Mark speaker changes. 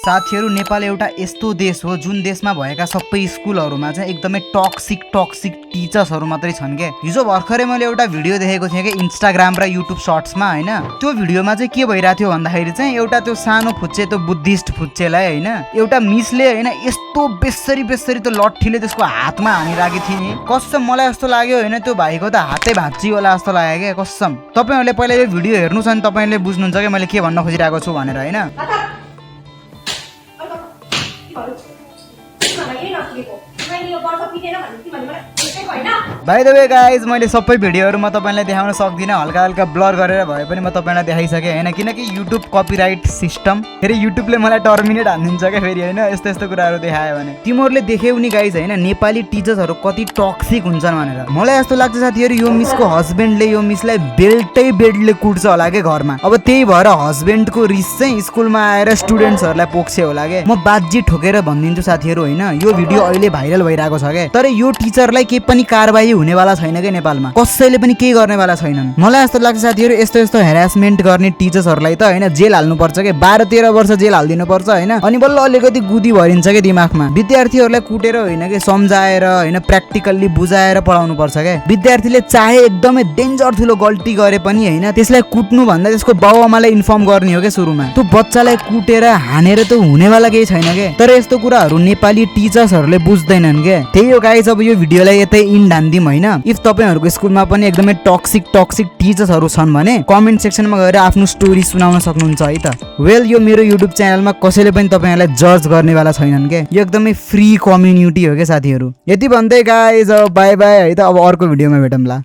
Speaker 1: साथीहरु नेपाल एउटा यस्तो देश हो जुन देशमा भएका सबै स्कुलहरुमा चाहिँ एकदमै टक्सिक टिचर्सहरु मात्रै छन् के। हिजो भर्खरै मैले एउटा भिडियो देखेको थिएँ के इन्स्टाग्राम र युट्युब शर्ट्समा हैन। त्यो भिडियोमा चाहिँ के भइराथ्यो भन्दाखेरि चाहिँ एउटा त्यो सानो फुच्चे त्यो बुद्धिस्ट फुच्चेलाई हैन एउटा मिसले हैन यस्तो बेसरी त्यो लट्ठीले त्यसको हातमा हानिराखेकी थिए। कसम मलाई यस्तो लाग्यो हैन त्यो भाइको त हातै भाँच्ची होला जस्तो लाग्यो के कसम। तपाईहरुले पहिला यो भिडियो हेर्नुस् अनि तपाईहरुले बुझ्नुहुन्छ के मैले के भन्न खोजिरहेको छु भनेर हैन। बाइ द वे गाइज मैले सबै भिडियोहरुमा तपाईलाई देखाउन सक्दिन, हल्का हल्का ब्लर गरेर भए पनि म तपाईलाई देखाइसके हैन, किनकि युट्युब कपिराइट सिस्टम फेरि युट्युबले मलाई टर्मिनेट हान्दिन्छ के फेरि हैन यस्तो यस्तो कुराहरु देखायो भने। तिमीहरुले देख्यौ नि गाइज हैन नेपाली टिचर्सहरु कति टक्सिक हुन्छन् भनेर। मलाई यस्तो लाग्छ साथीहरु यो मिसको हस्बेन्डले यो मिसलाई बेल्टले कुट्छ होला के घरमा। अब त्यही भएर हस्बेन्डको रिस चाहिँ स्कुलमा आएर स्टुडेन्ट्सहरुलाई पोक्छे होला के। म बाजी ठोकेर भन्दिन्छु साथीहरु हैन यो भिडियो अहिले भाइरल भइरहेको छ के, तर यो टिचरलाई के पनि कारबाही हुनेवाला छैन के नेपालमा, कसैले पनि केही गर्नेवाला छैनन्। मलाई यस्तो लाग्छ साथीहरु यस्तो यस्तो हेरासमेन्ट गर्ने टिचर्सहरुलाई त हैन जेल हाल्नुपर्छ के, 12-13 वर्ष जेल हाल्दिनु पर्छ हैन। अनि बल्ल अलिकति गुदी भरिन्छ के दिमागमा। विद्यार्थीहरुलाई कुटेर हैन के सम्झाएर हैन प्र्याक्टिकल्ली बुझाएर पढाउनु पर्छ के। विद्यार्थीले चाहे एकदमै डेन्जर ठुलो गल्ती गरे पनि हैन त्यसलाई कुट्नु भन्दा त्यसको बाउआमालाई इन्फर्म गर्ने हो के सुरुमा। त्यो बच्चालाई कुटेर हानेर त हुनेवाला केही छैन के। तर यस्तो कुराहरु नेपाली टिचर्सहरुले बुझ्दैनन् के। त्यही हो गाइस अब यो भिडियोलाई यतै इन हान्दिम हैन। इफ तपाईहरुको स्कुलमा पनि एकदमै टक्सिक टिचर्सहरु छन् भने कमेन्ट सेक्सनमा गएर आफ्नो स्टोरी सुनाउन सक्नुहुन्छ है त। वेल यो मेरो युट्युब च्यानलमा कसैले पनि तपाईहरुलाई जज गर्नेवाला छैनन् के। यो एकदमै फ्री कम्युनिटी हो के साथीहरु। यति भन्दै गाइस बाइ बाइ है त। अब अर्को भिडियोमा भेटौँला।